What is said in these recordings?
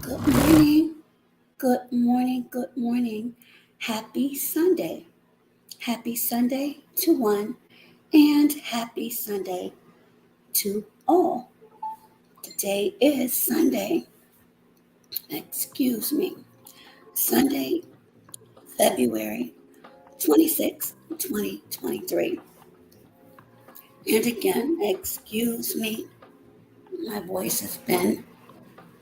Good morning, good morning, good morning. Happy Sunday. Happy Sunday to one, and happy Sunday to all. Today is Sunday, Sunday, February 26, 2023. And again, excuse me, my voice has been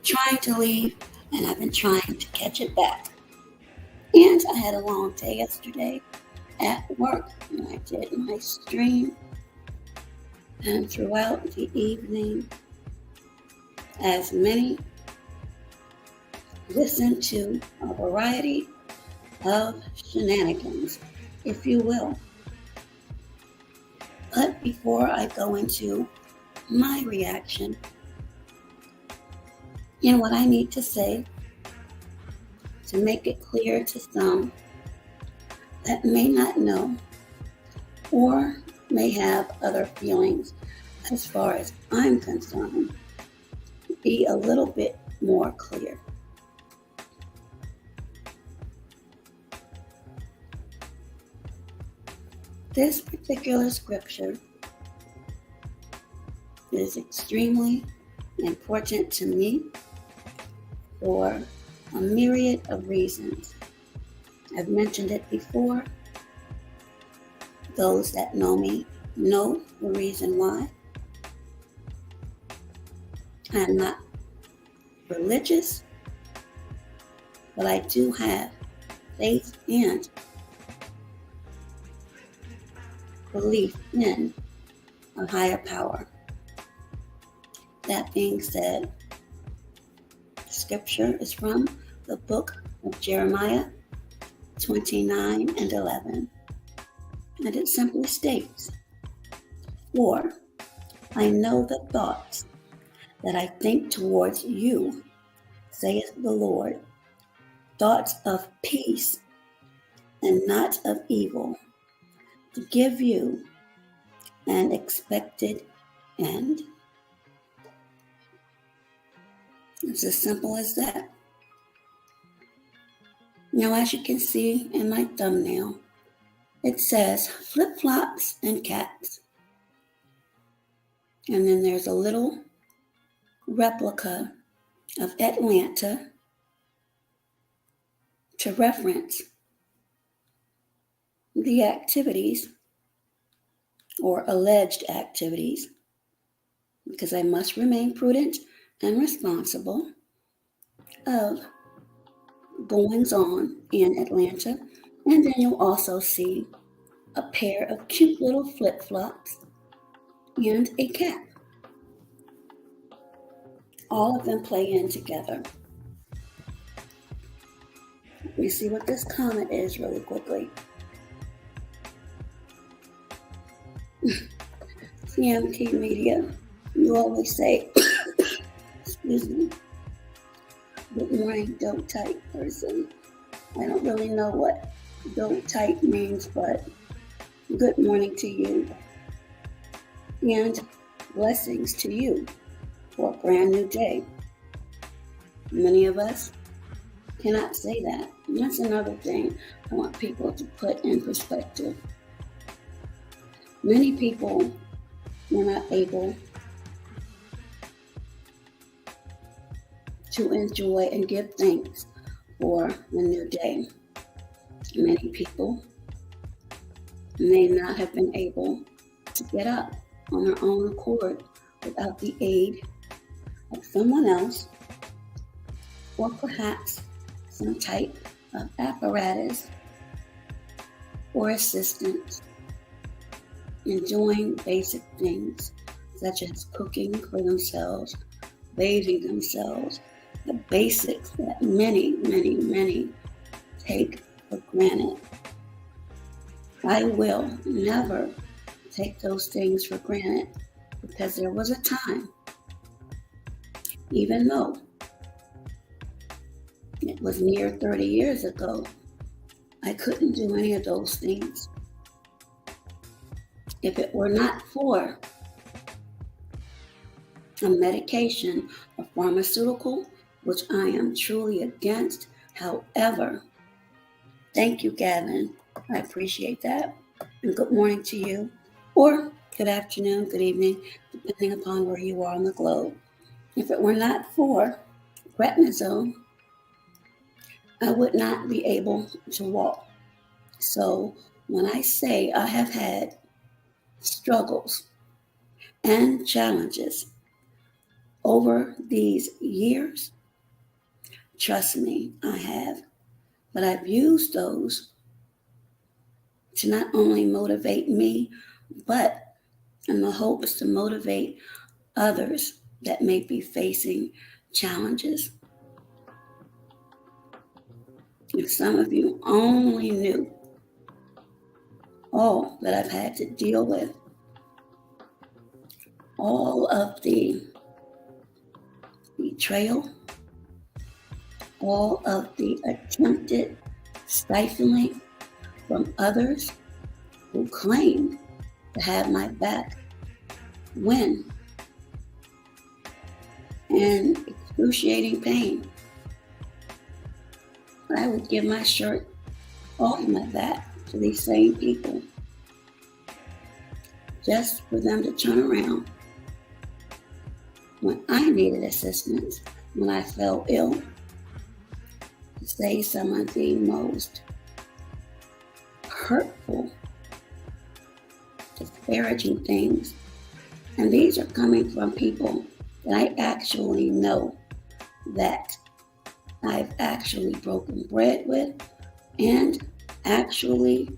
trying to leave, and I've been trying to catch it back. And I had a long day yesterday at work, and I did my stream. And throughout the evening, as many listened to a variety of shenanigans, if you will. But before I go into my reaction and what I need to say to make it clear to some that may not know or may have other feelings as far as I'm concerned, be a little bit more clear. This particular scripture is extremely important to me for a myriad of reasons. I've mentioned it before. Those that know me know the reason why. I'm not religious, but I do have faith and belief in a higher power. That being said, scripture is from the book of Jeremiah 29:11. And it simply states, "For I know the thoughts that I think towards you, saith the Lord, thoughts of peace and not of evil, to give you an expected end." It's as simple as that. Now, as you can see in my thumbnail, it says flip-flops and cats. And then there's a little replica of Atlanta to reference the activities or alleged activities, because I must remain prudent and responsible, of goings on in Atlanta. And then you'll also see a pair of cute little flip-flops and a cat. All of them play in together. Let me see what this comment is really quickly. CMT Media, you always say, excuse me, good morning, dope type person. I don't really know what dope type means, but good morning to you. And blessings to you for a brand new day. Many of us cannot say that. And that's another thing I want people to put in perspective. Many people were not able to enjoy and give thanks for the new day. Many people may not have been able to get up on their own accord without the aid of someone else, or perhaps some type of apparatus or assistance in doing basic things such as cooking for themselves, bathing themselves, the basics that many take for granted I will never take those things for granted, because there was a time, even though it was near 30 years ago, I couldn't do any of those things. If it were not for a medication, a pharmaceutical, which I am truly against. However, thank you, Gavin. I appreciate that. And good morning to you, or good afternoon, good evening, depending upon where you are on the globe. If it were not for prednisone, I would not be able to walk. So when I say I have had struggles and challenges over these years, trust me, I have. But I've used those to not only motivate me, but in the hopes to motivate others that may be facing challenges. If some of you only knew all that I've had to deal with, all of the betrayal, all of the attempted stifling from others who claimed to have my back, when and excruciating pain, I would give my shirt off my back to these same people just for them to turn around when I needed assistance, when I fell ill, to say some of the most hurtful, disparaging things. And these are coming from people that I actually know, that I've actually broken bread with, and actually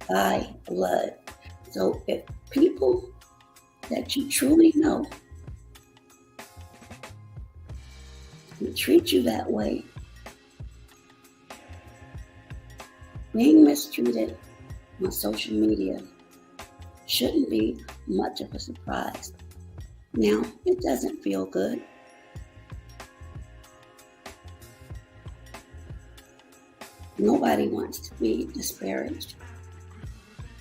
by blood. So if people that you truly know can treat you that way, being mistreated on social media shouldn't be much of a surprise. Now, it doesn't feel good. Nobody wants to be disparaged,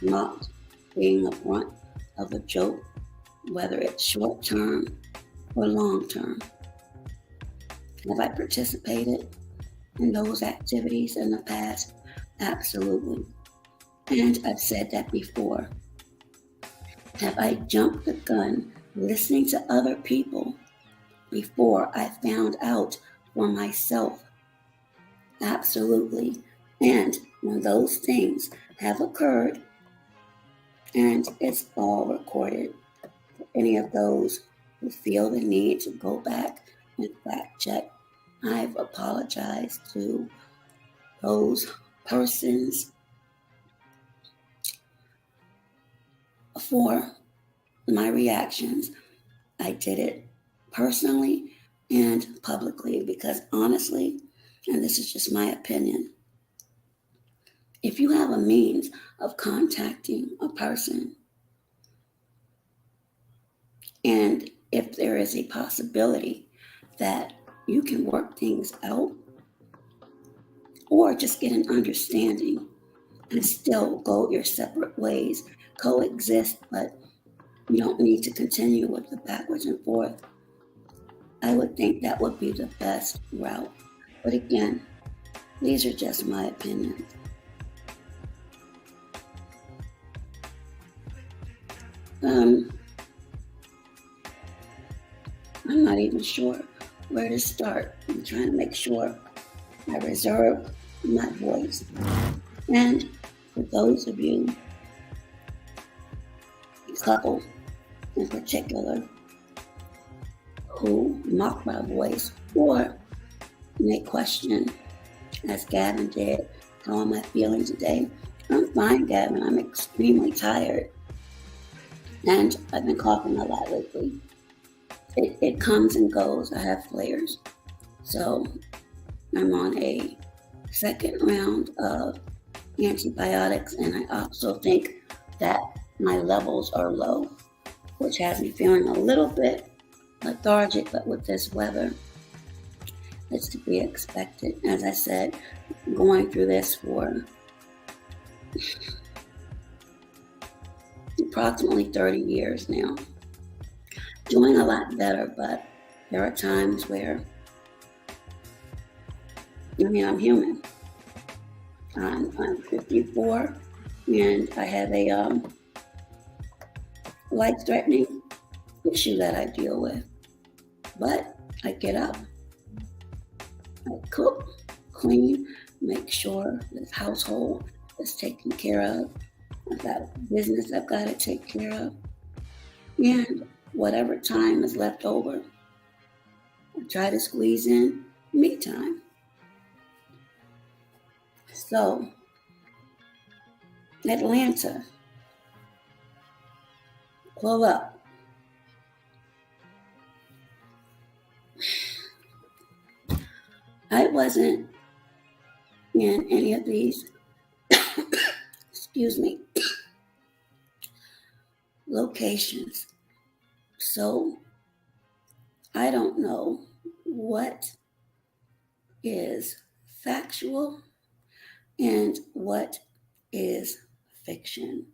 mocked, being the brunt of a joke, whether it's short term or long term. Have I participated in those activities in the past? Absolutely. And I've said that before. Have I jumped the gun listening to other people before I found out for myself? Absolutely. And when those things have occurred, and it's all recorded, for any of those who feel the need to go back and fact check, I've apologized to those persons for my reactions. I did it personally and publicly because honestly, and this is just my opinion, if you have a means of contacting a person, and if there is a possibility that you can work things out or just get an understanding and still go your separate ways, coexist, but you don't need to continue with the backwards and forth, I would think that would be the best route. But again, these are just my opinions. I'm not even sure where to start. I'm trying to make sure I reserve my voice. And for those of you, a couple in particular, who mock my voice or may question, as Gavin did, how am I feeling today? I'm fine, Gavin. I'm extremely tired. And I've been coughing a lot lately. It comes and goes. I have flares. So I'm on a second round of antibiotics, and I also think that my levels are low, which has me feeling a little bit lethargic, but with this weather, it's to be expected. As I said, going through this for approximately 30 years now. Doing a lot better, but there are times where, I'm human. I'm 54, and I have a life-threatening issue that I deal with. But I get up, I cook, clean, make sure this household is taken care of. I've got a business I've got to take care of. And whatever time is left over, I try to squeeze in me time. So, Atlanta, pull up. I wasn't in any of these, locations. So I don't know what is factual and what is fiction.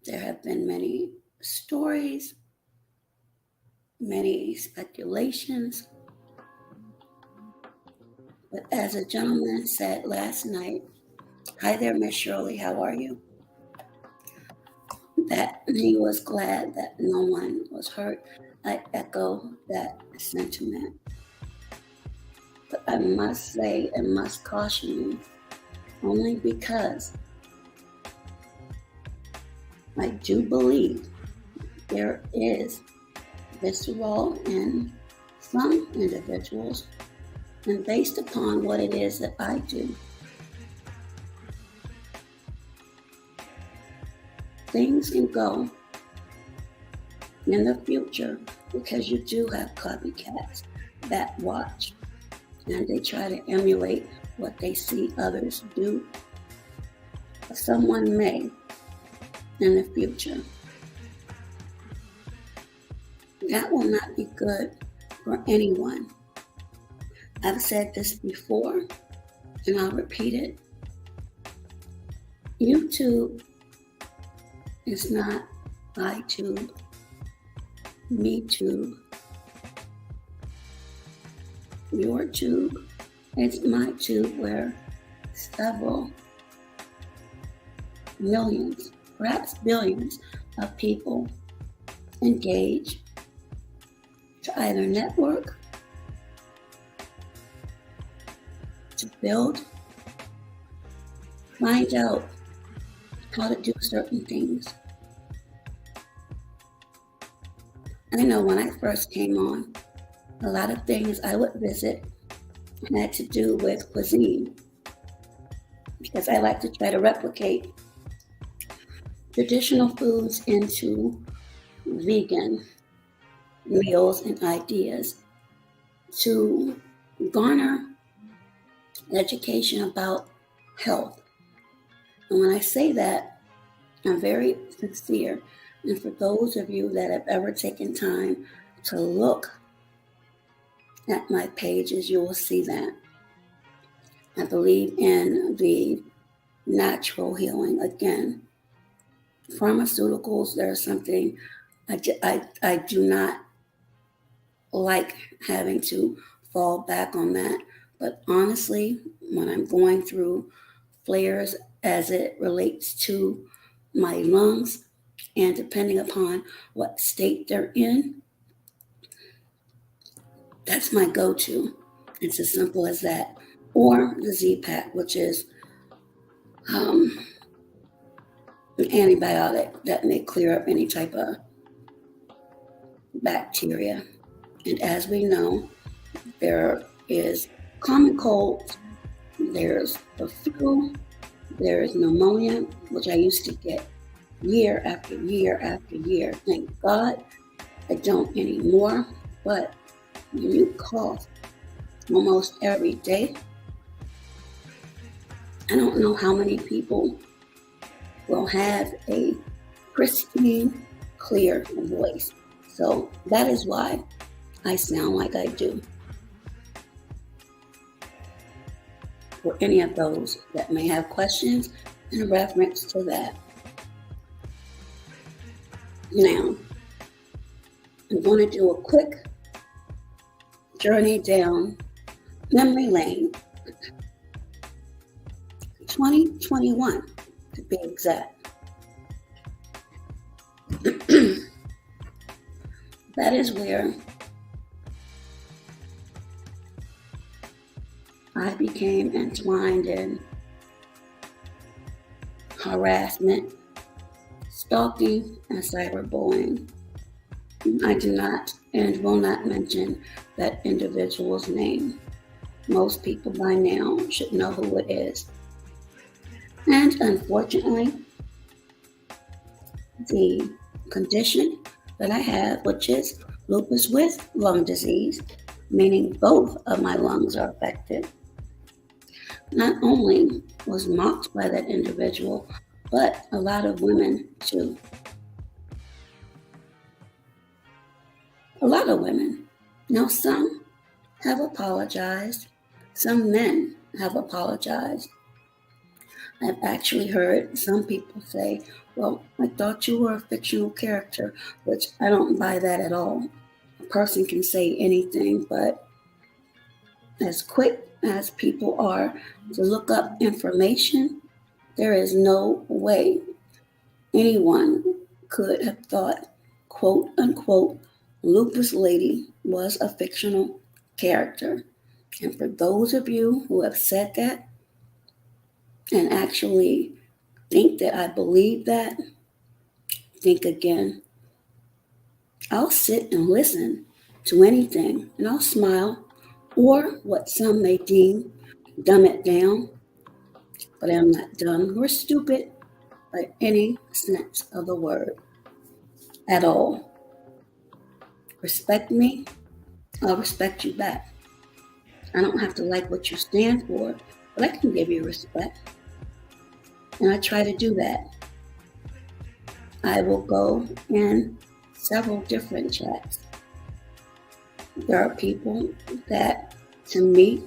There have been many stories, many speculations. But as a gentleman said last night, "Hi there, Miss Shirley, how are you?" That he was glad that no one was hurt. I echo that sentiment. But I must say and must caution you, only because I do believe there is visceral in some individuals, and based upon what it is that I do, things can go in the future because you do have copycats that watch and they try to emulate what they see others do. Someone may in the future. That will not be good for anyone. I've said this before and I'll repeat it. YouTube is not iTube, MeTube, YourTube. It's MyTube, where several millions, perhaps billions of people engage to either network, to build, find out how to do certain things. I know when I first came on, a lot of things I would visit had to do with cuisine, because I like to try to replicate traditional foods into vegan meals and ideas to garner education about health. And when I say that, I'm very sincere. And for those of you that have ever taken time to look at my pages, you will see that. I believe in the natural healing. Again, pharmaceuticals, there's something I do not like having to fall back on that. But honestly, when I'm going through flares as it relates to my lungs, and depending upon what state they're in, that's my go-to. It's as simple as that. Or the Z-Pak, which is an antibiotic that may clear up any type of bacteria. And as we know, there is common colds, there's the flu, there is pneumonia, which I used to get year after year after year. Thank God I don't anymore. But when you cough almost every day, I don't know how many people will have a pristine, clear voice. So that is why I sound like I do. For any of those that may have questions in reference to that. Now, I'm going to do a quick journey down memory lane. 2021, to be exact. That is where I became entwined in harassment, stalking, and cyberbullying. I do not and will not mention that individual's name. Most people by now should know who it is. And unfortunately, the condition that I have, which is lupus with lung disease, meaning both of my lungs are affected, not only was mocked by that individual, but a lot of women too. A lot of women. Now, some have apologized. Some men have apologized. I've actually heard some people say, well, I thought you were a fictional character, which I don't buy that at all. A person can say anything, but as quick as people are to look up information, there is no way anyone could have thought, quote unquote, Lupus Lady was a fictional character. And for those of you who have said that and actually think that I believe that, think again. I'll sit and listen to anything and I'll smile, or what some may deem dumb it down, but I'm not dumb or stupid by any sense of the word at all. Respect me, I'll respect you back. I don't have to like what you stand for, but I can give you respect. And I try to do that. I will go in several different chats. There are people that, to me,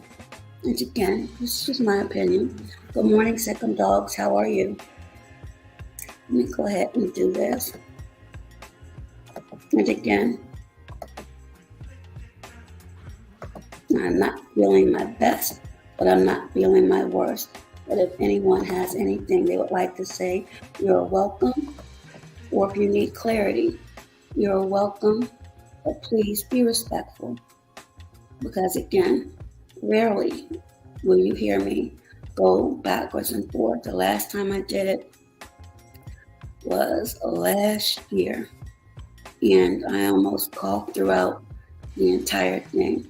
and again, this is just my opinion. Good morning, Second Dogs. How are you? Let me go ahead and do this. And again, I'm not feeling my best, but I'm not feeling my worst. But if anyone has anything they would like to say, you're welcome. Or if you need clarity, you're welcome. But please be respectful. Because again, rarely will you hear me go backwards and forth. The last time I did it was last year. And I almost coughed throughout the entire thing.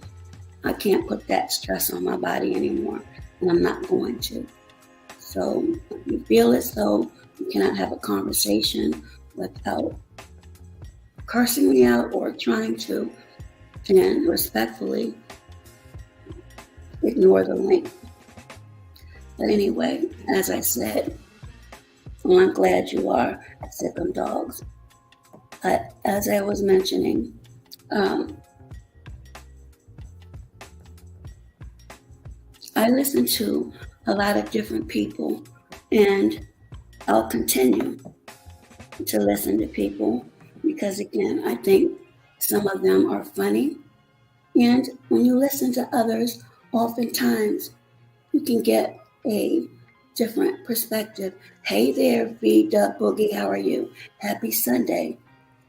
I can't put that stress on my body anymore, and I'm not going to. So if you feel as though you cannot have a conversation without cursing me out or trying to, then respectfully ignore the link. But anyway, as I said, well, I'm glad you are Sick Dogs. As I was mentioning, I listen to a lot of different people, and I'll continue to listen to people because, again, I think some of them are funny. And when you listen to others, oftentimes you can get a different perspective. Hey there, V-Dub Boogie, how are you? Happy Sunday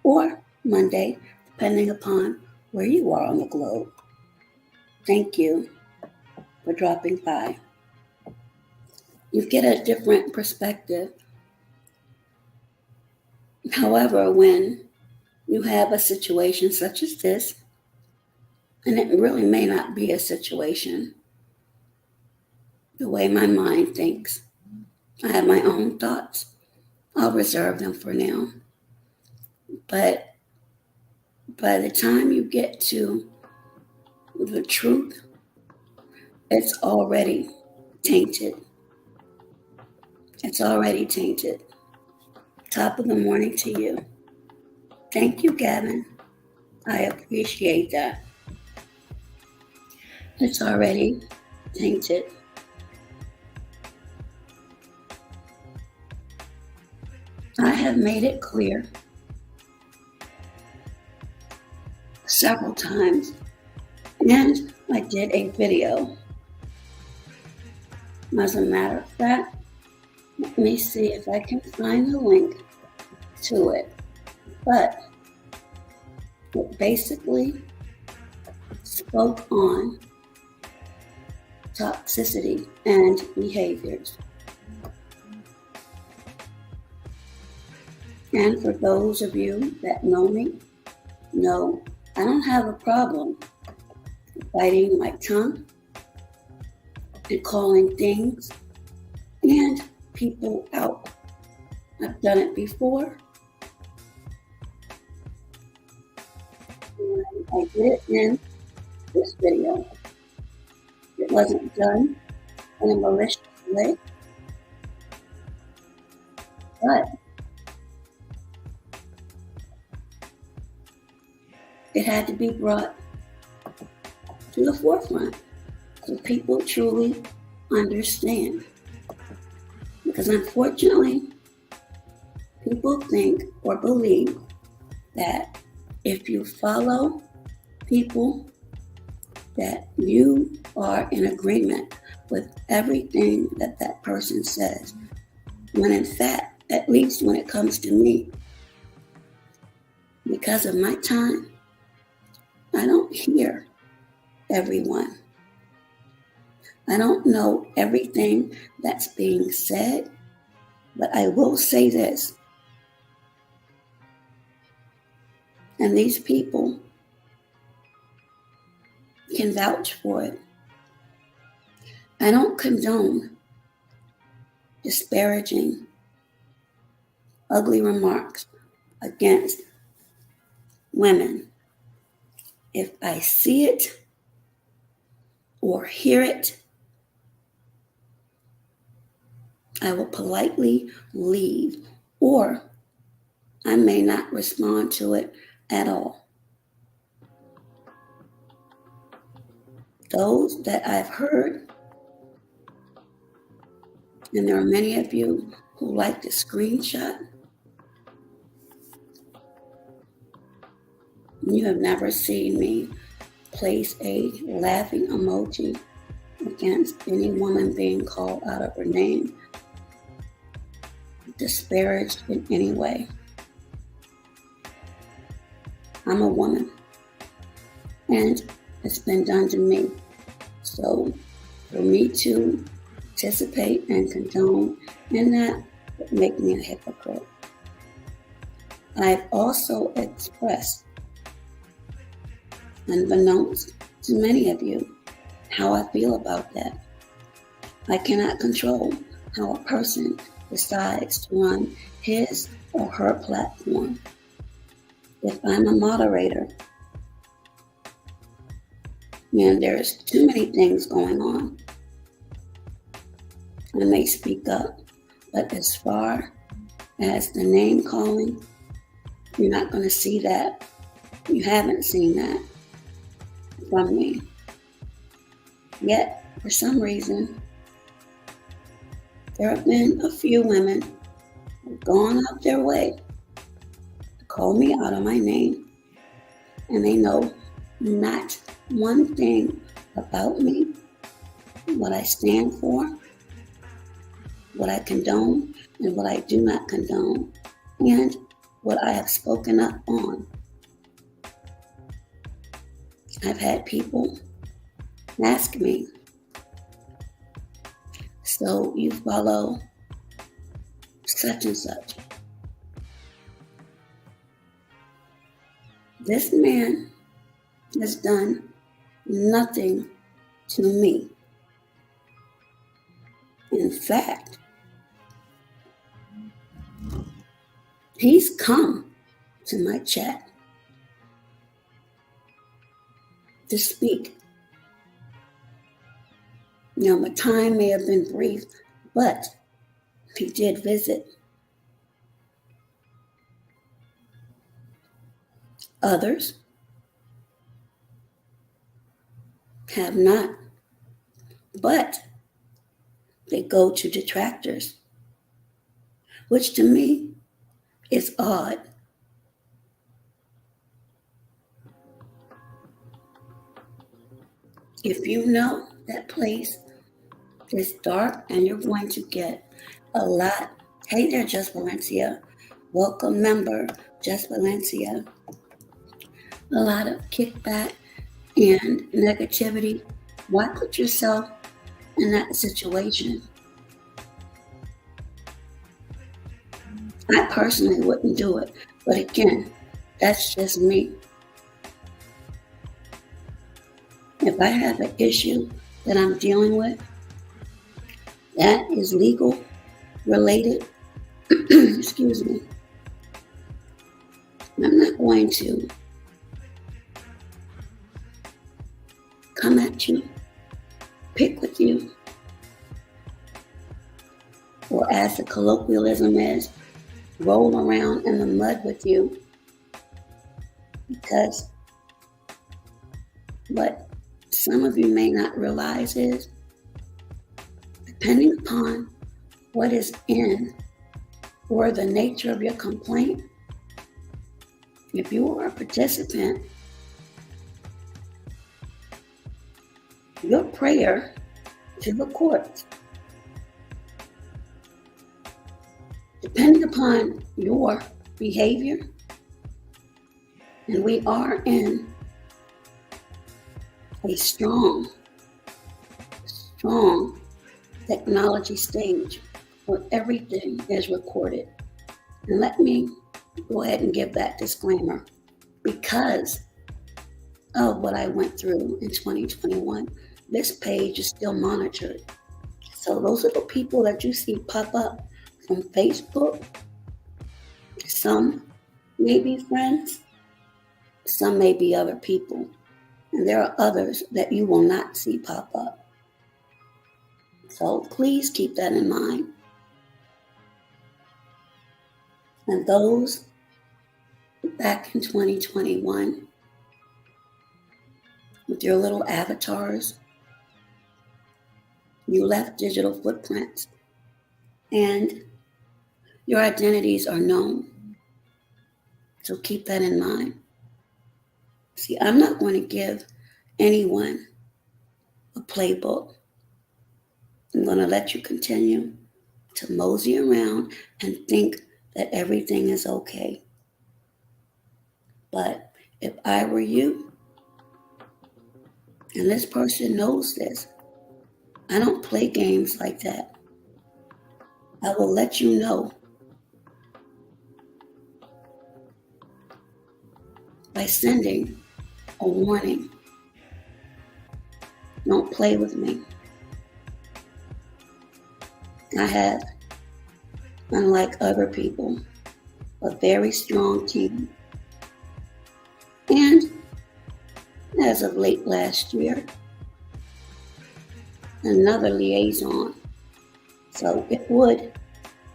or Monday, depending upon where you are on the globe. Thank you for dropping by. You get a different perspective. However, when you have a situation such as this, and it really may not be a situation, the way my mind thinks, I have my own thoughts. I'll reserve them for now. But by the time you get to the truth, it's already tainted. It's already tainted. Top of the morning to you. Thank you, Gavin. I appreciate that. It's already tainted. I have made it clear several times, and I did a video. As a matter of fact, let me see if I can find the link to it. But it basically spoke on toxicity and behaviors. And for those of you that know me, know I don't have a problem biting my tongue and calling things and people out. I've done it before. And I did it in this video. It wasn't done in a malicious way, but it had to be brought to the forefront so people truly understand. Because unfortunately, people think or believe that if you follow people, that you are in agreement with everything that that person says. When in fact, at least when it comes to me, because of my time, I don't hear everyone. I don't know everything that's being said, but I will say this. And these people can vouch for it. I don't condone disparaging, ugly remarks against women. If I see it or hear it, I will politely leave, or I may not respond to it at all. Those that I've heard, and there are many of you who like to screenshot, you have never seen me place a laughing emoji against any woman being called out of her name, disparaged in any way. I'm a woman, and it's been done to me. So for me to participate and condone in that would make me a hypocrite. I've also expressed, unbeknownst to many of you, how I feel about that. I cannot control how a person decides to run his or her platform. If I'm a moderator and there's too many things going on, I may speak up. But as far as the name calling, you're not going to see that. You haven't seen that from me. Yet, for some reason, there have been a few women who've gone out their way to call me out of my name, and they know not one thing about me, what I stand for, what I condone, and what I do not condone, and what I have spoken up on. I've had people ask me, so you follow such and such. This man has done nothing to me. In fact, he's come to my chat to speak. Now, my time may have been brief, but he did visit. Others have not, but they go to detractors, which to me is odd. If you know that place is dark and you're going to get a lot, hey there, Just Valencia, welcome member, Just Valencia, a lot of kickback and negativity, why put yourself in that situation? I personally wouldn't do it, but again, that's just me. If I have an issue that I'm dealing with that is legal related, excuse me, I'm not going to come at you, pick with you, or as the colloquialism is, roll around in the mud with you, because what some of you may not realize is, depending upon what is in or the nature of your complaint, if you are a participant, your prayer to the courts, depending upon your behavior, and we are in a strong technology stage where everything is recorded. And let me go ahead and give that disclaimer. Because of what I went through in 2021, this page is still monitored. So those little people that you see pop up from Facebook, some may be friends, some may be other people. And there are others that you will not see pop up. So please keep that in mind. And those back in 2021, with your little avatars, you left digital footprints, and your identities are known. So keep that in mind. See, I'm not going to give anyone a playbook. I'm going to let you continue to mosey around and think that everything is okay. But if I were you, and this person knows this, I don't play games like that. I will let you know by sending a warning. Don't play with me. I have, unlike other people, a very strong team. And as of late last year, another liaison. So it would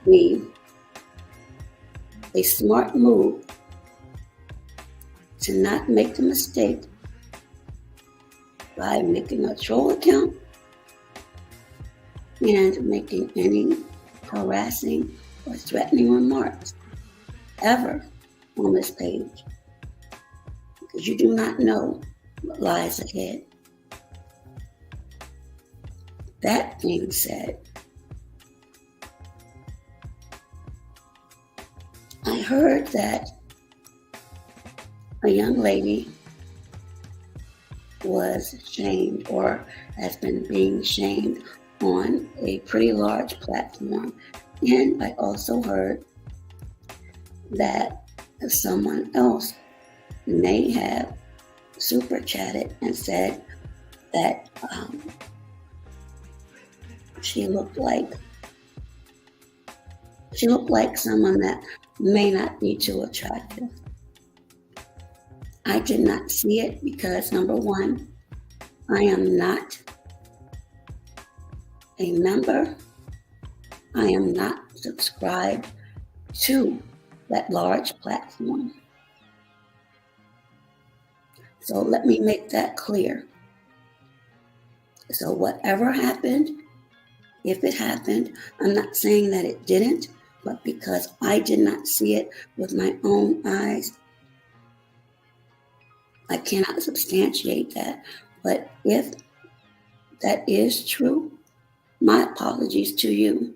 be a smart move to not make the mistake by making a troll account and making any harassing or threatening remarks ever on this page, because you do not know what lies ahead. That being said, I heard that a young lady was shamed or has been being shamed on a pretty large platform. And I also heard that someone else may have super chatted and said that she looked like someone that may not be too attractive. I did not see it because, number one, I am not a member. I am not subscribe to that large platform. So let me make that clear. So whatever happened, if it happened, I'm not saying that it didn't, but because I did not see it with my own eyes, I cannot substantiate that. But if that is true, my apologies to you,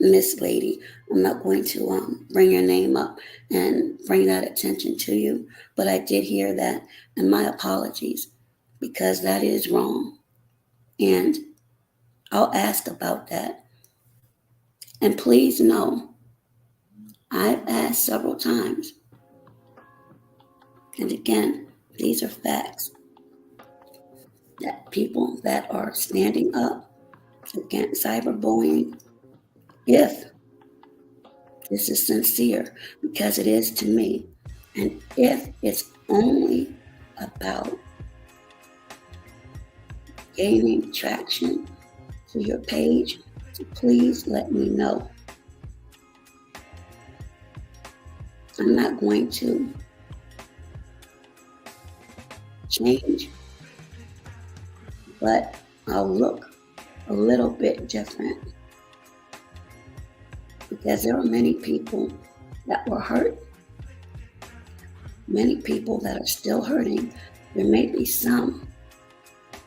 Miss Lady. I'm not going to bring your name up and bring that attention to you, but I did hear that, and my apologies, because that is wrong. And I'll ask about that. And please know, I've asked several times, and again, these are facts, that people that are standing up against cyberbullying, if this is sincere, because it is to me, and if it's only about gaining traction to your page, please let me know. I'm not going to change, but I'll look a little bit different, because there are many people that were hurt, many people that are still hurting. There may be some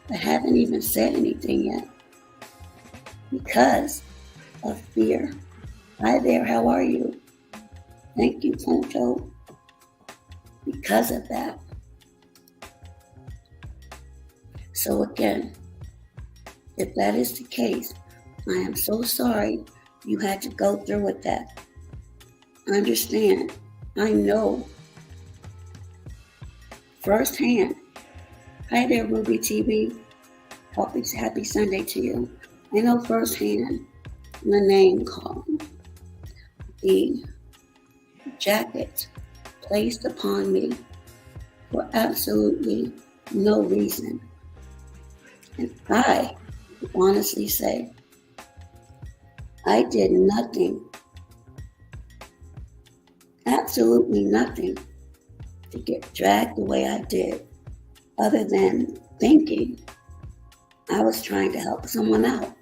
that haven't even said anything yet because of fear. Hi there, how are you? Thank you, Poncho. Because of that. So again, if that is the case, I am so sorry you had to go through with that. I understand. I know firsthand. Hi there, Ruby TV. Happy Sunday to you. I know firsthand the name call, the jacket placed upon me for absolutely no reason. And I honestly say, I did nothing, absolutely nothing, to get dragged the way I did, other than thinking I was trying to help someone out.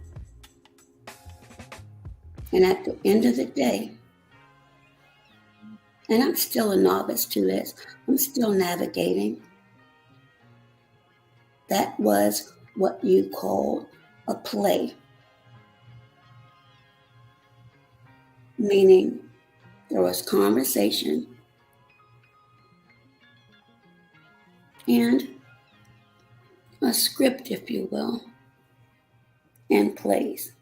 And at the end of the day, and I'm still a novice to this, I'm still navigating, that was what you call a play. Meaning there was conversation and a script, if you will, in place.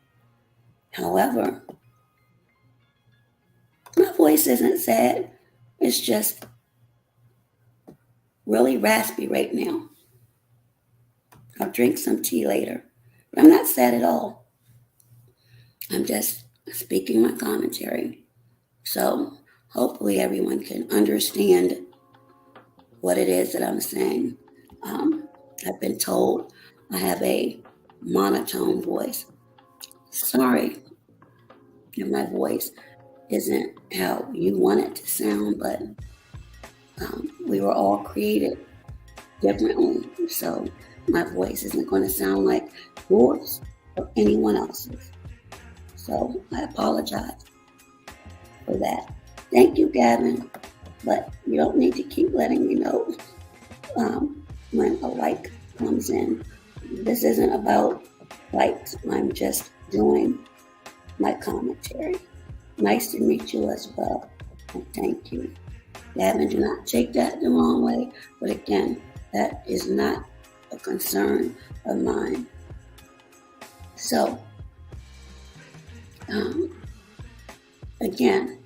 However, my voice isn't sad. It's just really raspy right now. I'll drink some tea later. But I'm not sad at all. I'm just speaking my commentary. So hopefully everyone can understand what it is that I'm saying. I've been told I have a monotone voice. Sorry if my voice isn't how you want it to sound, but we were all created differently. So my voice isn't going to sound like yours or anyone else's. So I apologize for that. Thank you, Gavin. But you don't need to keep letting me know when a like comes in. This isn't about likes. I'm just doing my commentary. Nice to meet you as well. And thank you. Gavin, do not take that the wrong way. But again, that is not a concern of mine. So, again,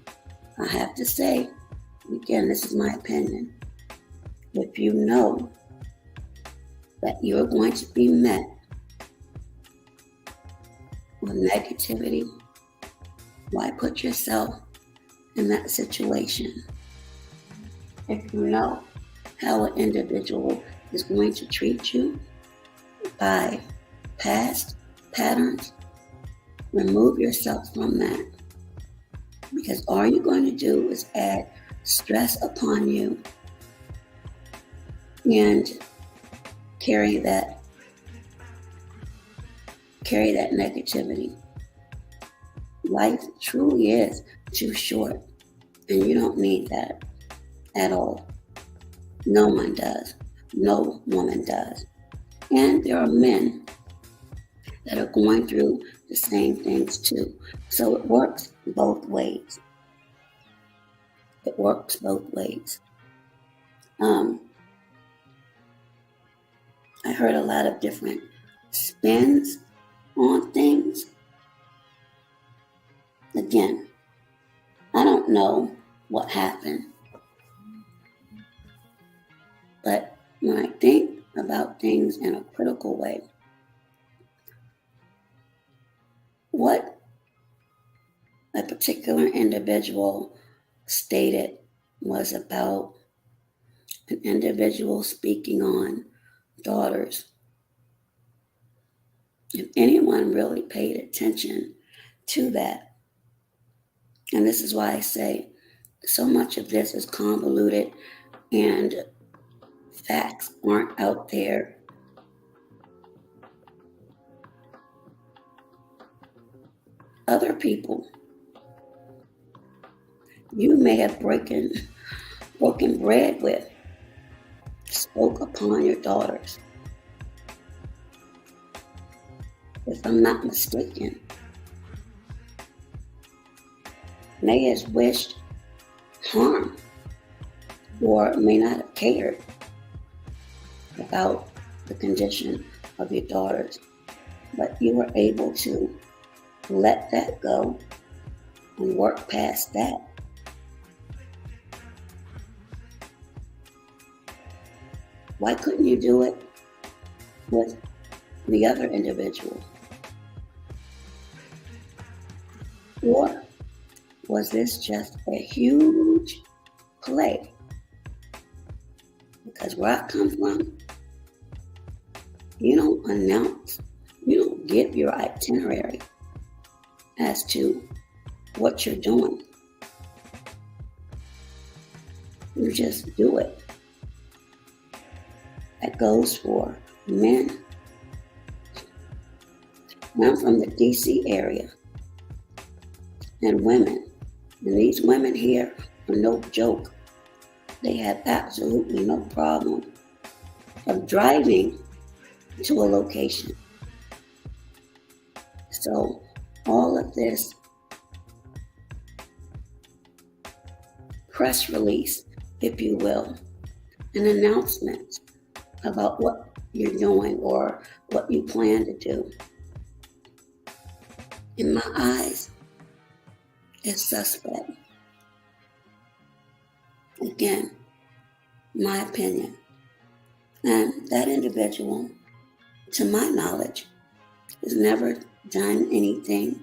I have to say, again, this is my opinion. If you know that you're going to be met with negativity, why put yourself in that situation? If you know how an individual is going to treat you by past patterns, Remove yourself from that, because all you're going to do is add stress upon you and carry that negativity. Life truly is too short, and you don't need that at all. No one does. No woman does. And there are men that are going through the same things too. So it works both ways. It works both ways. I heard a lot of different spins on things. Again, I don't know what happened, but when I think about things in a critical way, what a particular individual stated was about an individual speaking on daughters. If anyone really paid attention to that, and this is why I say so much of this is convoluted and facts aren't out there. Other people you may have broken bread with spoke upon your daughters. If I'm not mistaken, may have wished harm or may not have cared about the condition of your daughters, but you were able to let that go and work past that. Why couldn't you do it with the other individual? Or was this just a huge play? Because where I come from, you don't announce, you don't give your itinerary as to what you're doing. You just do it. That goes for men. I'm from the DC area, and women. And these women here are no joke. They have absolutely no problem of driving to a location. So all of this press release, if you will, an announcement about what you're doing or what you plan to do, in my eyes, is suspect. Again, my opinion. And that individual, to my knowledge, has never done anything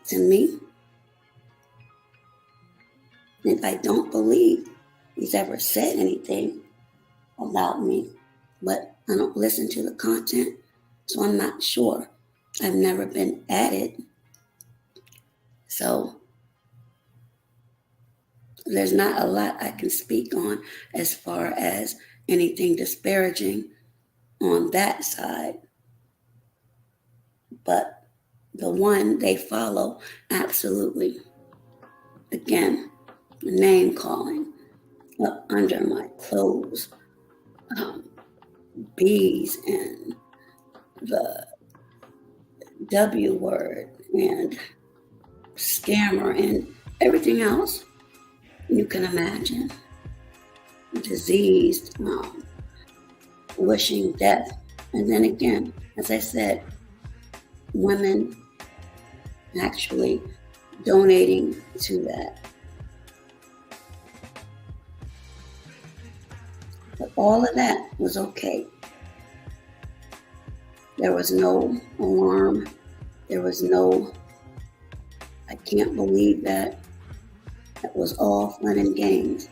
to me. And I don't believe he's ever said anything about me, but I don't listen to the content, so I'm not sure. I've never been at it. So there's not a lot I can speak on as far as anything disparaging on that side. But the one they follow, absolutely. Again, name calling up under my clothes, bees and the W word and scammer and everything else you can imagine. Diseased, wishing death. And then again, as I said, women actually donating to that. But all of that was okay. There was no alarm. There was no, I can't believe that. That was all fun and games.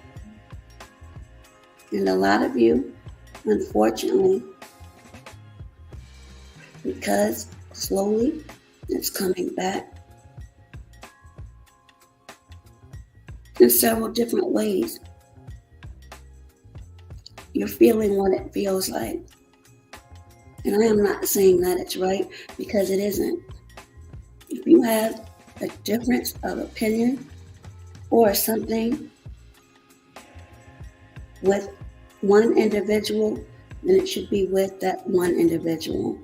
And a lot of you, unfortunately, because slowly it's coming back in several different ways. You're feeling what it feels like. And I am not saying that it's right, because it isn't. If you have a difference of opinion or something with one individual, then it should be with that one individual.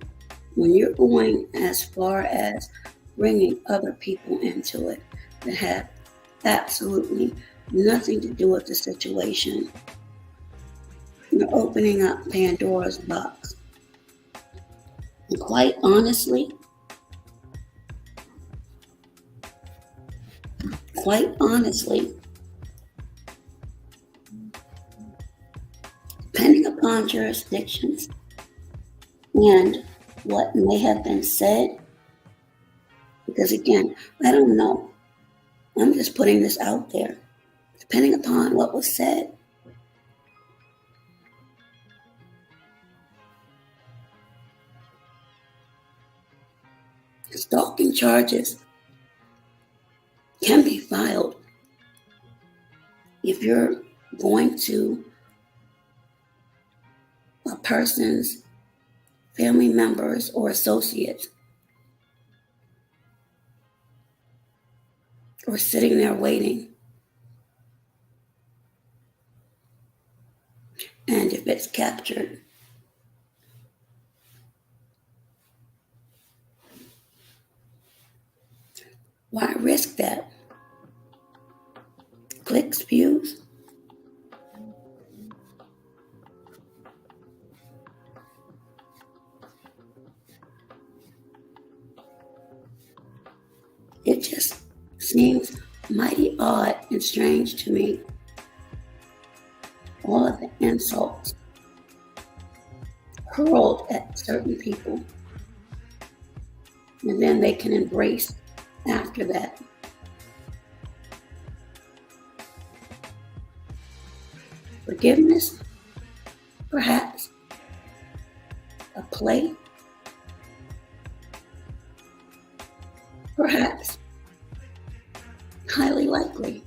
When you're going as far as bringing other people into it that have absolutely nothing to do with the situation, you're opening up Pandora's box. And quite honestly, depending upon jurisdictions and what may have been said, because again, I don't know. I'm just putting this out there. Depending upon what was said, stalking charges can be filed if you're going to a person's family members or associates, or sitting there waiting. And if it's captured, why risk that? Clicks, views? It just seems mighty odd and strange to me. All of the insults hurled at certain people, and then they can embrace after that. Forgiveness, perhaps. A play, perhaps. Highly likely.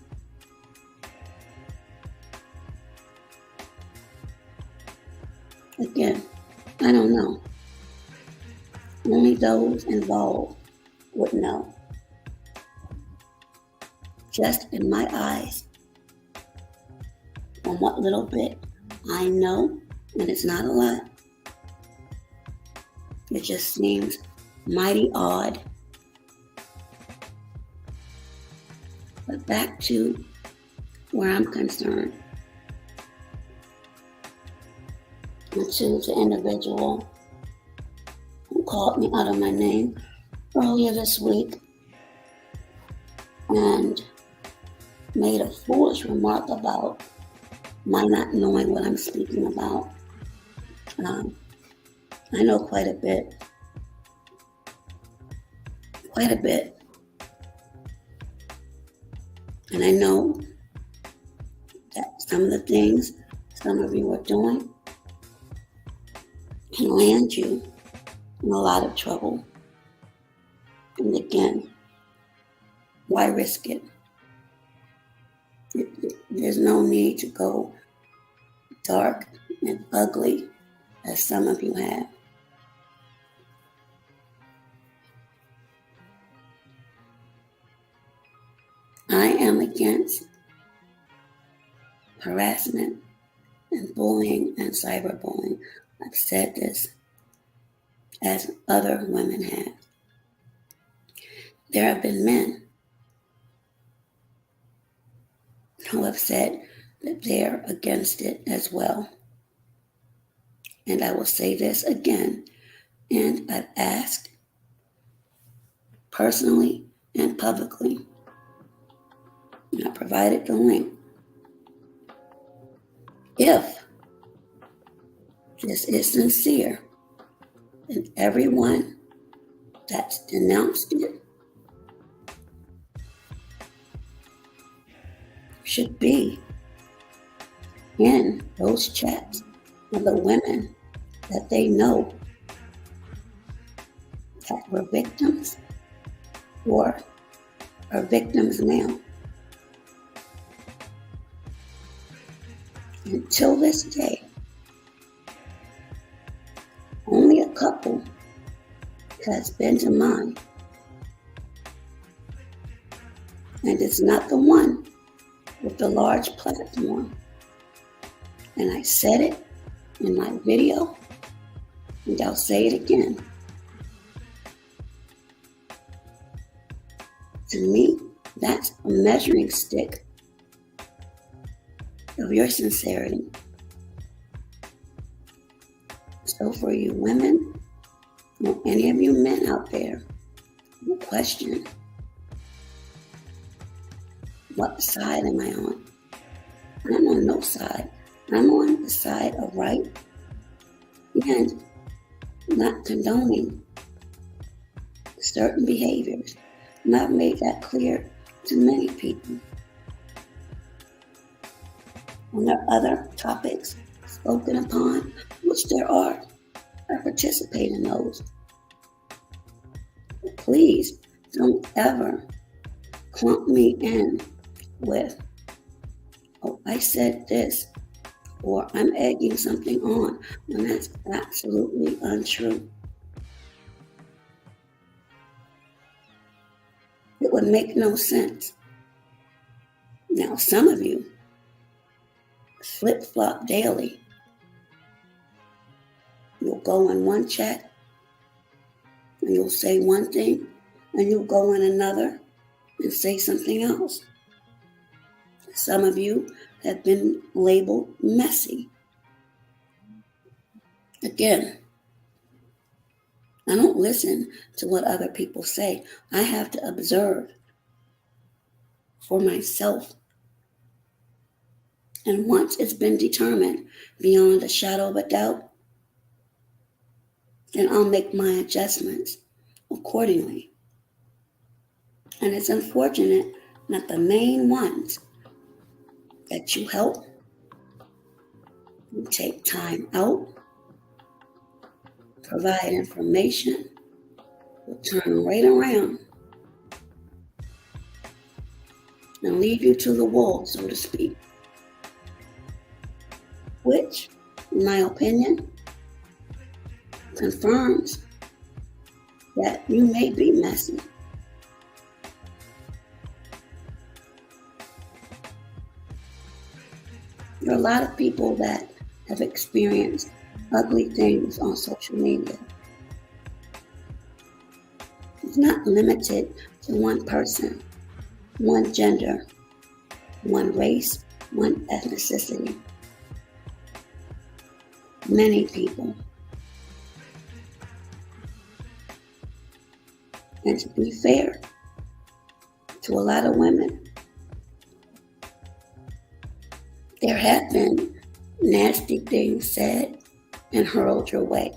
Again, I don't know. Only those involved would know. Just in my eyes, on what little bit I know, and it's not a lot, it just seems mighty odd. But back to where I'm concerned, and to the individual who called me out of my name earlier this week and made a foolish remark about my not knowing what I'm speaking about. I know quite a bit. And I know that some of the things some of you are doing can land you in a lot of trouble. And again, why risk it? There's no need to go dark and ugly as some of you have. I am against harassment and bullying and cyberbullying. I've said this, as other women have. There have been men who have said that they're against it as well. And I will say this again, and I've asked personally and publicly, and I provided the link. If this is sincere, then everyone that's denounced it should be in those chats of the women that they know that were victims or are victims now. Until this day, only a couple has been to mind, and it's not the one with the large platform. And I said it in my video, and I'll say it again. To me, that's a measuring stick of your sincerity. So for you women, or any of you men out there who question, what side am I on? I'm on no side. I'm on the side of right and not condoning certain behaviors. And I've made that clear to many people. When there are other topics spoken upon, which there are, I participate in those. But please don't ever clump me in with, oh, I said this, or I'm egging something on, when that's absolutely untrue. It would make no sense. Now, some of you flip-flop daily. You'll go in one chat, and you'll say one thing, and you'll go in another and say something else. Some of you have been labeled messy. Again, I don't listen to what other people say. I have to observe for myself. And once it's been determined beyond a shadow of a doubt, then I'll make my adjustments accordingly. And it's unfortunate that the main ones that you help, you take time out, provide information, will turn right around and leave you to the wolves, so to speak. Which, in my opinion, confirms that you may be messy. There are a lot of people that have experienced ugly things on social media. It's not limited to one person, one gender, one race, one ethnicity. Many people. And to be fair to a lot of women, there have been nasty things said and hurled your way.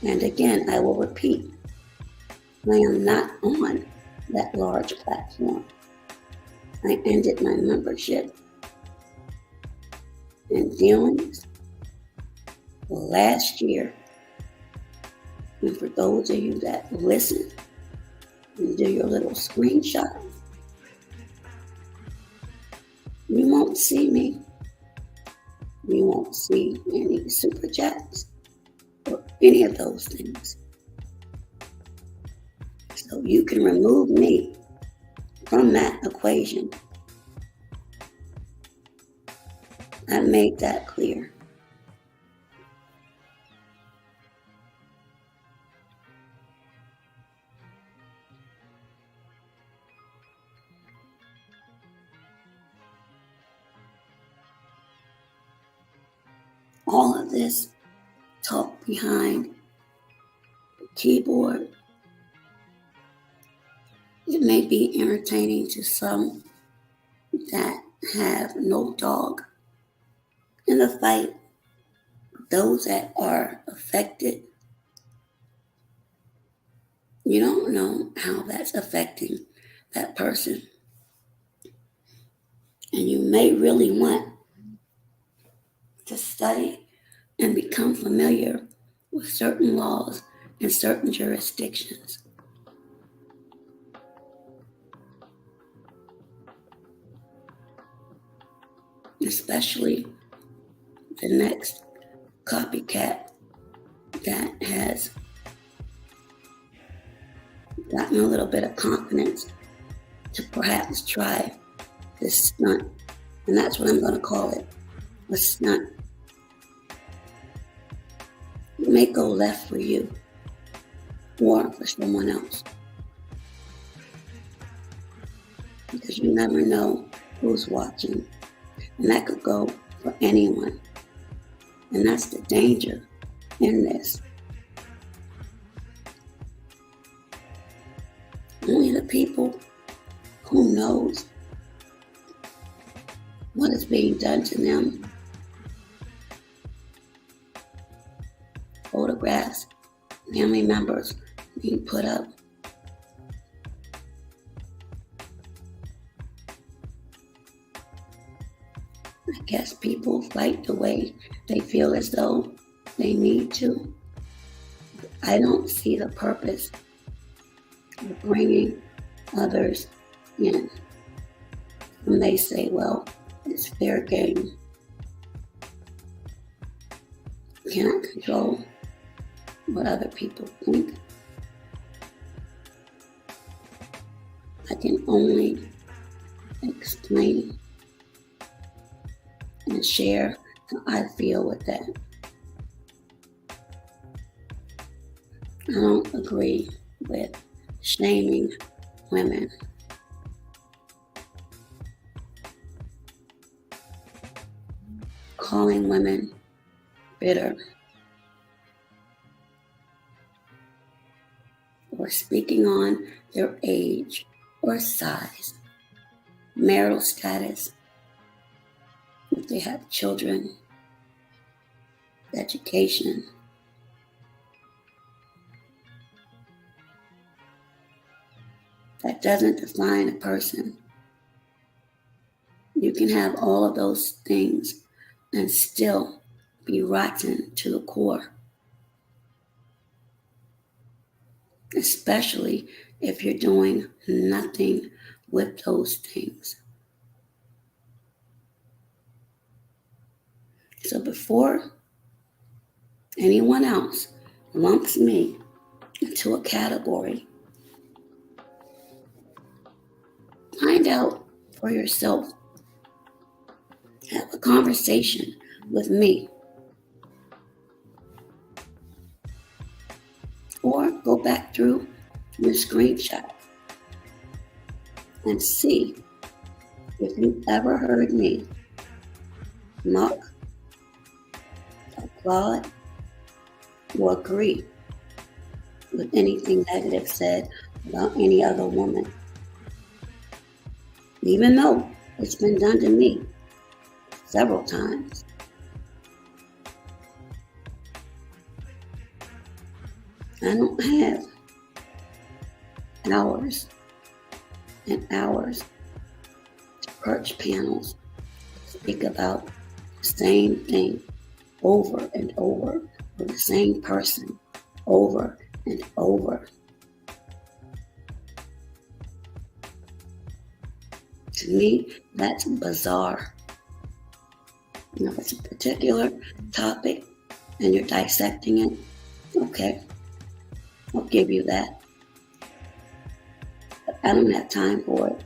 And again, I will repeat, I am not on that large platform. I ended my membership and dealings last year. And for those of you that listen and do your little screenshot, you won't see me. You won't see any super chats or any of those things. So you can remove me from that equation. I made that clear. All of this talk behind the keyboard, it may be entertaining to some that have no dog in the fight. Those that are affected, you don't know how that's affecting that person. And you may really want to study and become familiar with certain laws in certain jurisdictions. Especially the next copycat that has gotten a little bit of confidence to perhaps try this stunt. And that's what I'm going to call it, a stunt. It may go left for you or for someone else, because you never know who's watching. And that could go for anyone. And that's the danger in this. Only the people who knows what is being done to them. Photographs, family members being put up. I guess people fight the way they feel as though they need to. I don't see the purpose of bringing others in. And they say, well, it's fair game. You cannot control what other people think. I can only explain and share how I feel with that. I don't agree with shaming women. Calling women bitter. Or speaking on their age or size, marital status, if they have children, education. That doesn't define a person. You can have all of those things and still be rotten to the core. Especially if you're doing nothing with those things. So before anyone else lumps me into a category, find out for yourself. Have a conversation with me. Or go back through your screenshot and see if you've ever heard me mock, applaud, or agree with anything negative said about any other woman. Even though it's been done to me several times. I don't have hours and hours to perch panels to speak about the same thing over and over with the same person over and over. To me, that's bizarre. You know, if it's a particular topic and you're dissecting it, okay, I'll give you that. But I don't have time for it.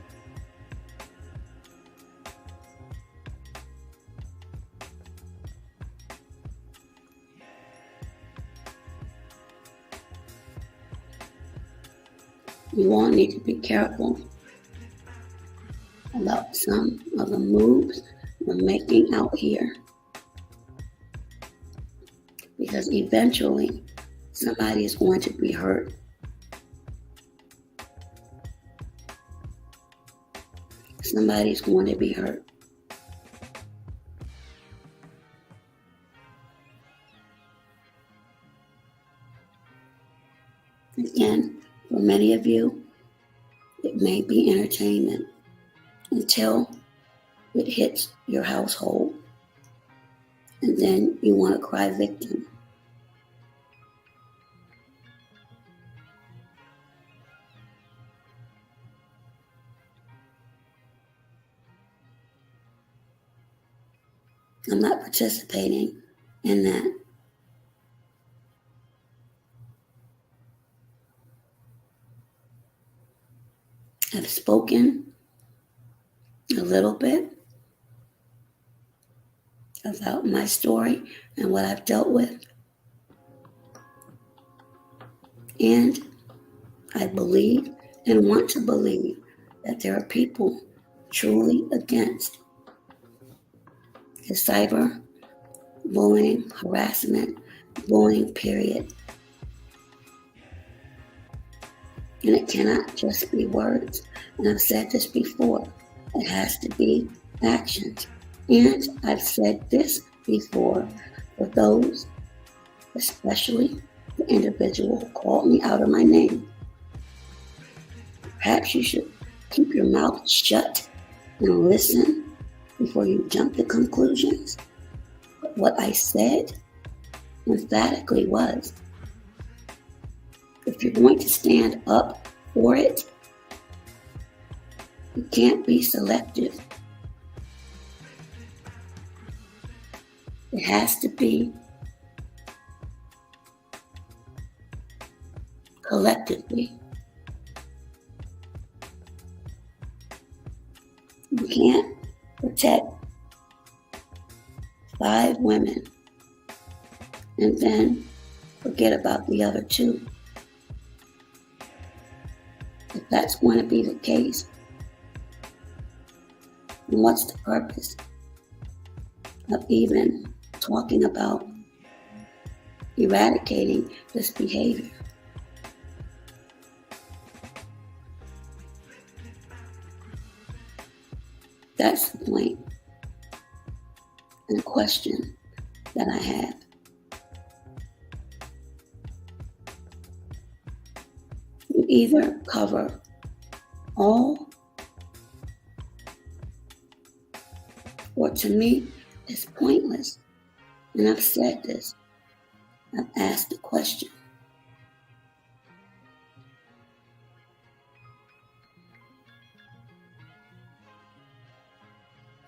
You all need to be careful about some of the moves we're making out here. Because eventually, somebody is going to be hurt. Somebody's going to be hurt. Again, for many of you, it may be entertainment until it hits your household. and then you want to cry victim. I'm not participating in that. I've spoken a little bit about my story and what I've dealt with. And I believe and want to believe that there are people truly against the cyber bullying, harassment, bullying, period. And it cannot just be words. And I've said this before. It has to be actions. And I've said this before for those, especially the individual who called me out of my name. Perhaps you should keep your mouth shut and listen before you jump to conclusions. But what I said emphatically was, if you're going to stand up for it, you can't be selective. It has to be collectively. You can't protect 5 women and then forget about the other 2. If that's going to be the case, then what's the purpose of even talking about eradicating this behavior? That's the point and the question that I have. You either cover all, or to me, it's pointless. And I've said this. I've asked the question.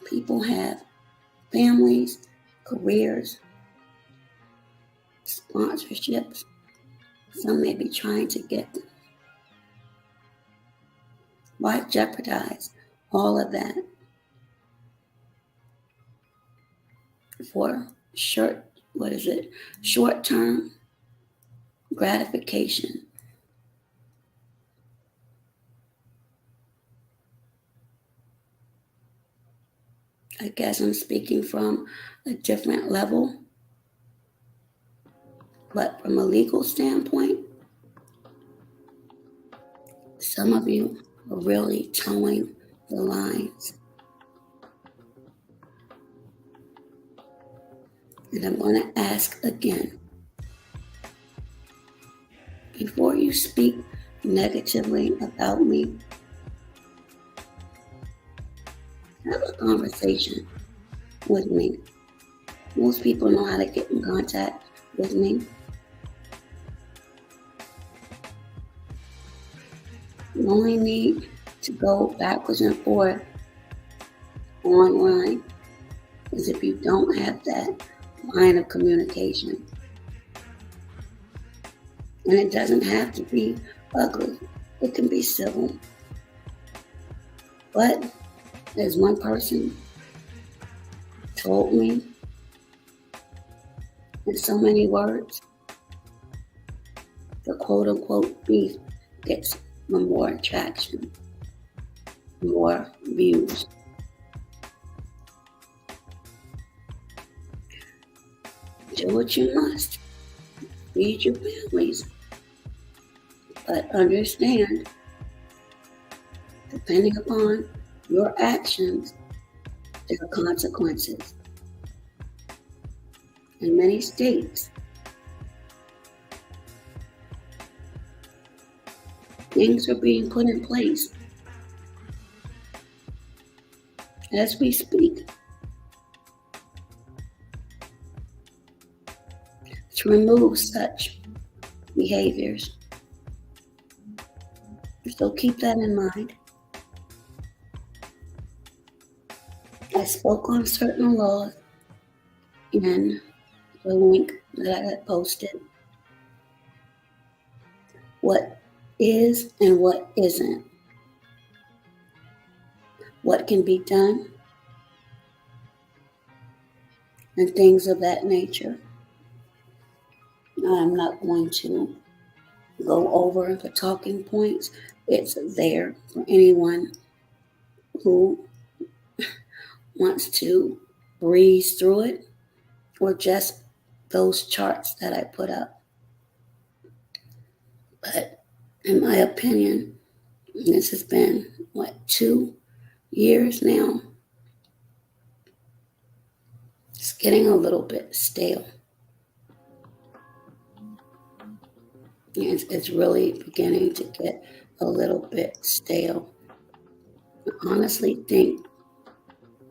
People have families, careers, sponsorships. Some may be trying to get them. Why jeopardize all of that for short-term gratification? I guess I'm speaking from a different level, but from a legal standpoint, some of you are really towing the lines. And I'm going to ask again, before you speak negatively about me, have a conversation with me. Most people know how to get in contact with me. You only need to go backwards and forth online as if you don't have that line of communication. And it doesn't have to be ugly. It can be civil. But as one person told me in so many words, the quote-unquote beef gets more attraction, more views. Do what you must. Feed your families. But understand, depending upon your actions, there are consequences. In many states, things are being put in place as we speak. to remove such behaviors. So keep that in mind. I spoke on certain laws in the link that I had posted. What is and what isn't. What can be done. And things of that nature. I'm not going to go over the talking points. It's there for anyone who wants to breeze through it, or just those charts that I put up. But in my opinion, this has been, 2 years now? It's getting a little bit stale. It's really beginning to get a little bit stale. I honestly think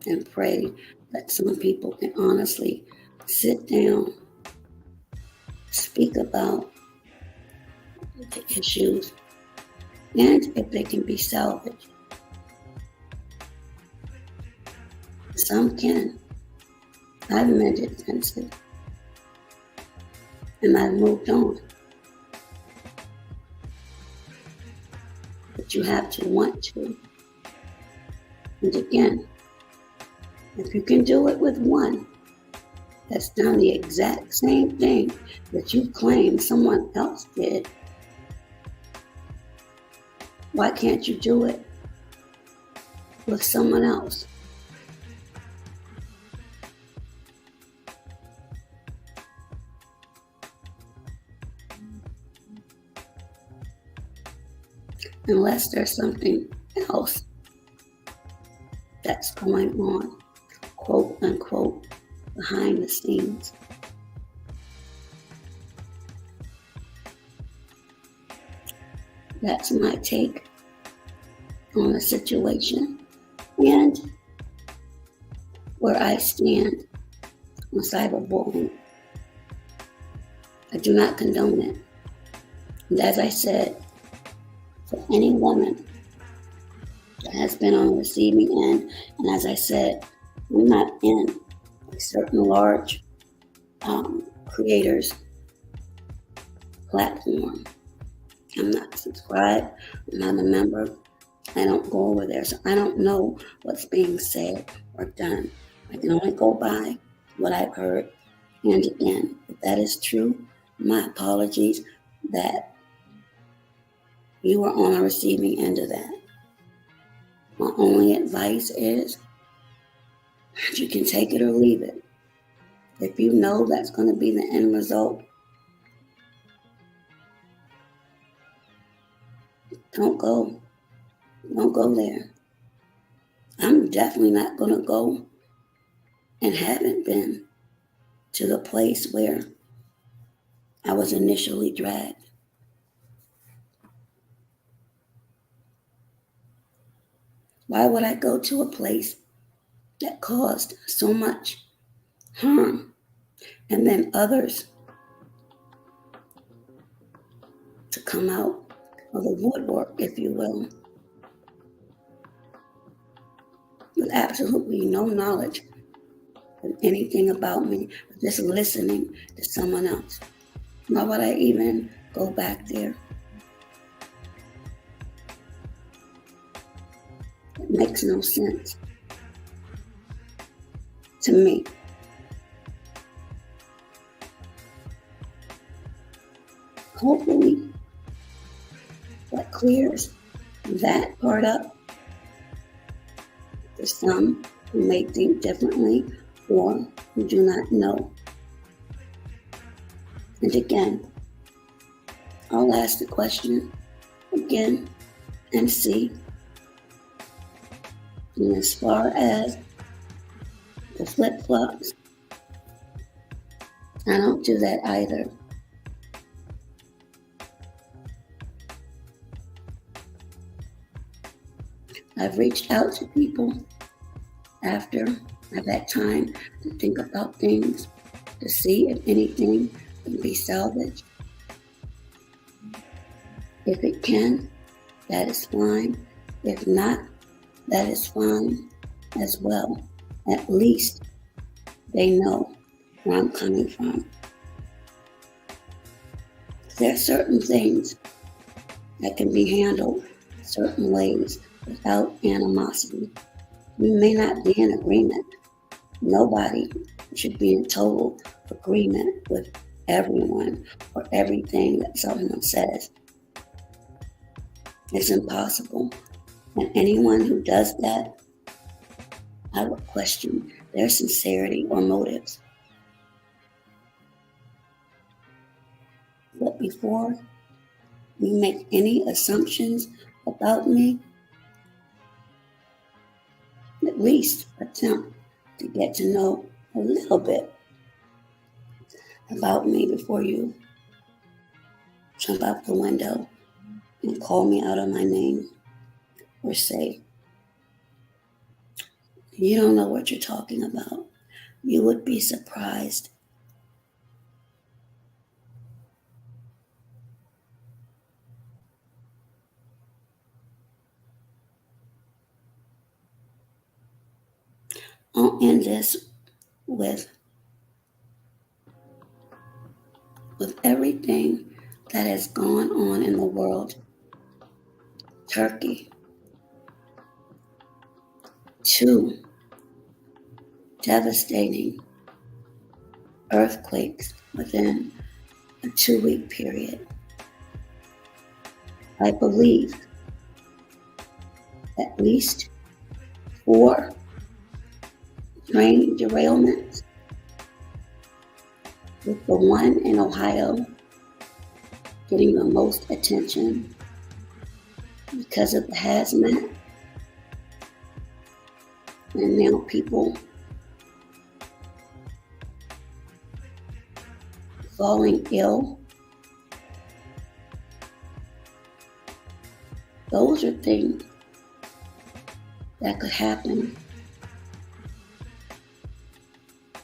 and pray that some people can honestly sit down, speak about the issues, and if they can be salvaged. Some can. I've mended fences, and I've moved on. But you have to want to. And again, if you can do it with one that's done the exact same thing that you claim someone else did, why can't you do it with someone else? Unless there's something else that's going on, quote unquote, behind the scenes. That's my take on the situation and where I stand on cyberbullying. I do not condone it. And as I said, for any woman that has been on the receiving end, and as I said, I'm not in a certain large creators platform. I'm not subscribed. I'm not a member. I don't go over there, so I don't know what's being said or done. I can only go by what I've heard. And again, if that is true, my apologies that you are on the receiving end of that. My only advice is you can take it or leave it. If you know that's going to be the end result, don't go. Don't go there. I'm definitely not going to go and haven't been to the place where I was initially dragged. Why would I go to a place that caused so much harm and then others to come out of the woodwork, if you will, with absolutely no knowledge of anything about me, but just listening to someone else? Why would I even go back there? It makes no sense to me. Hopefully, that clears that part up for some who may think differently or who do not know. And again, I'll ask the question again and see. And as far as the flip-flops, I don't do that either. I've reached out to people after I've had time to think about things, to see if anything can be salvaged. If it can, that is fine. If not, that is fine as well. At least they know where I'm coming from. There are certain things that can be handled certain ways without animosity. We may not be in agreement. Nobody should be in total agreement with everyone or everything that someone says. It's impossible. And anyone who does that, I would question their sincerity or motives. But before you make any assumptions about me, at least attempt to get to know a little bit about me before you jump out the window and call me out of my name or say, you don't know what you're talking about. You would be surprised. I'll end this with everything that has gone on in the world. Turkey. 2 devastating earthquakes within a 2-week period. I believe at least 4 train derailments, with the one in Ohio getting the most attention because of the hazmat. And now people falling ill. Those are things that could happen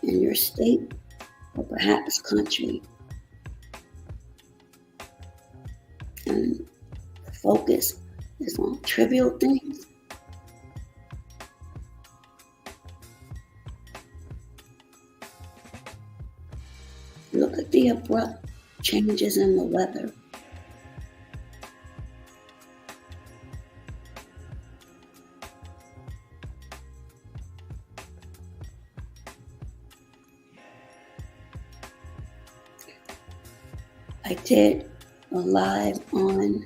in your state or perhaps country. And the focus is on trivial things. Look at the abrupt changes in the weather. I did a live on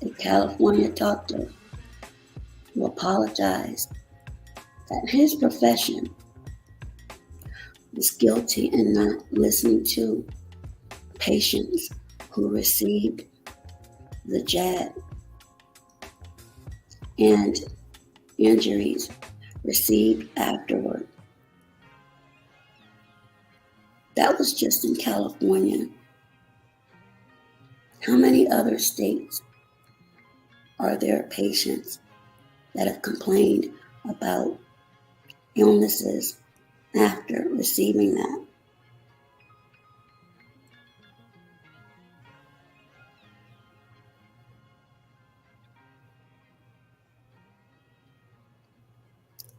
a California doctor who apologized that his profession was guilty in not listening to patients who received the jab and injuries received afterward. That was just in California. How many other states are there patients that have complained about illnesses after receiving that?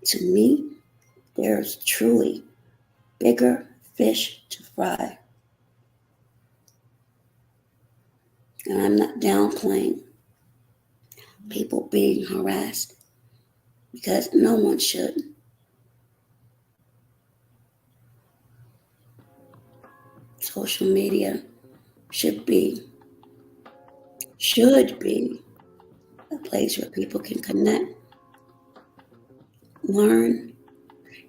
To me, there's truly bigger fish to fry. And I'm not downplaying people being harassed, because no one should. Social media should be a place where people can connect, learn,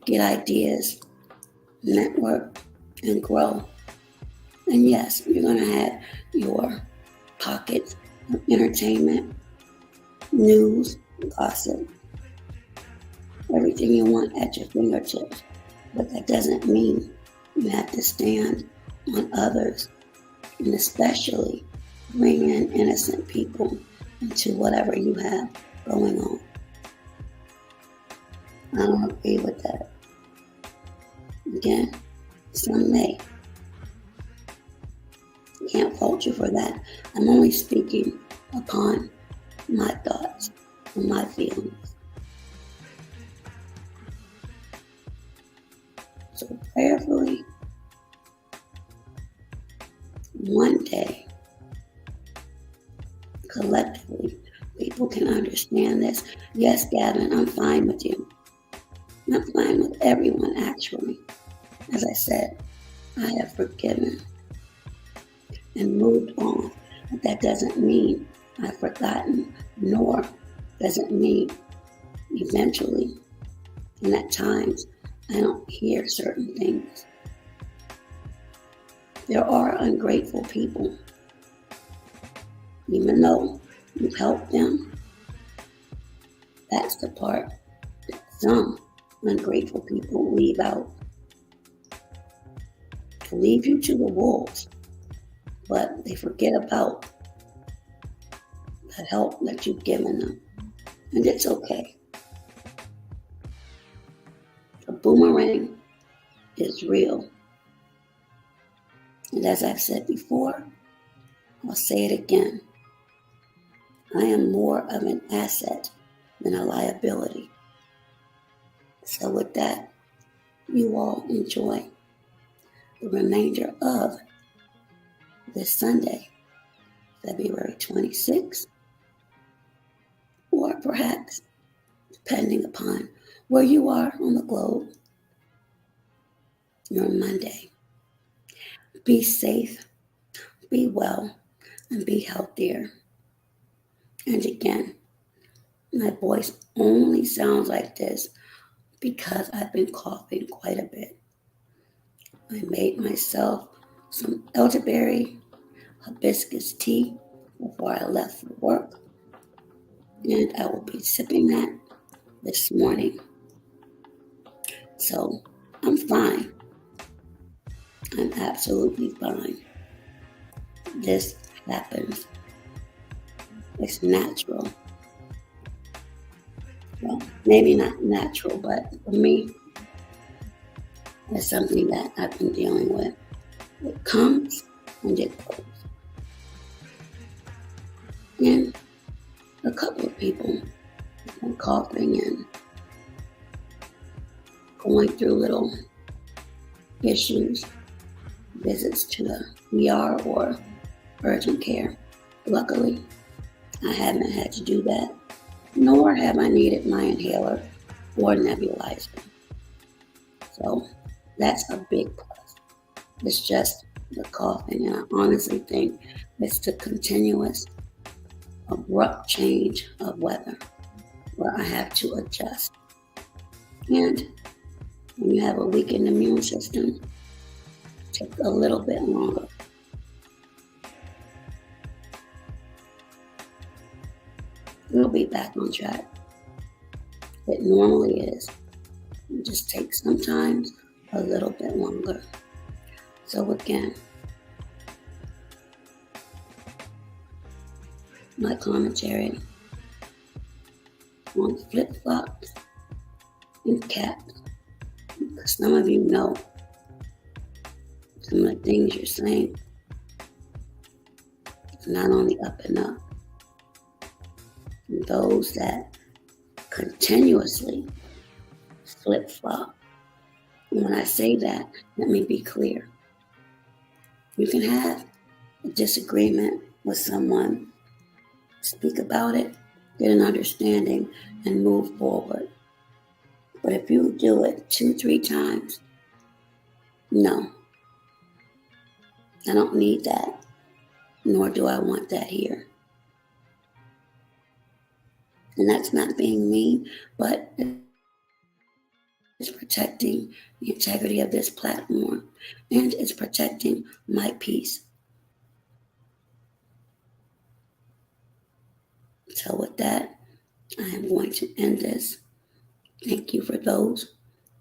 get ideas, network, and grow. And yes, you're going to have your pockets of entertainment, news, gossip, everything you want at your fingertips. But that doesn't mean you have to stand on others, and especially bring in innocent people into whatever you have going on. I don't agree with that. Again, some may. can't fault you for that. I'm only speaking upon my thoughts and my feelings. So prayerfully, one day, collectively, people can understand this. Yes, Gavin, I'm fine with you. I'm fine with everyone, actually. As I said, I have forgiven and moved on. But that doesn't mean I've forgotten, nor does it mean eventually, and at times, I don't hear certain things. There are ungrateful people. Even though you've helped them, that's the part that some ungrateful people leave out. To leave you to the wolves, but they forget about the help that you've given them. And it's okay. The boomerang is real. And as I've said before, I'll say it again. I am more of an asset than a liability. So with that, you all enjoy the remainder of this Sunday, February 26th, or perhaps, depending upon where you are on the globe, your Monday. Be safe, be well, and be healthier. And again, my voice only sounds like this because I've been coughing quite a bit. I made myself some elderberry hibiscus tea before I left for work, and I will be sipping that this morning. So I'm fine. I'm absolutely fine. This happens. It's natural. Well, maybe not natural, but for me, it's something that I've been dealing with. It comes and it goes. And a couple of people have been coughing and going through little issues, visits to the ER or urgent care. Luckily, I haven't had to do that, nor have I needed my inhaler or nebulizer. So that's a big plus. It's just the coughing, and I honestly think it's the continuous, abrupt change of weather where I have to adjust. And when you have a weakened immune system, it takes a little bit longer. We'll be back on track. It normally is. It just takes sometimes a little bit longer. So again, my commentary on flip-flops and caps, because some of you know some of the things you're saying is not only up and up. And those that continuously flip-flop. And when I say that, let me be clear. You can have a disagreement with someone, speak about it, get an understanding, and move forward. But if you do it 2-3 times, no. I don't need that, nor do I want that here. And that's not being mean, but it's protecting the integrity of this platform, and it's protecting my peace. So with that, I am going to end this. Thank you for those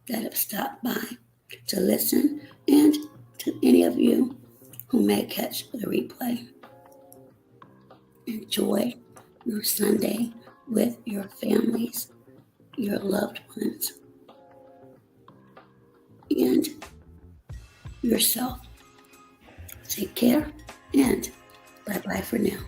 that have stopped by to listen, and to any of you who may catch the replay. Enjoy your Sunday with your families, your loved ones, and yourself. Take care And bye-bye for now.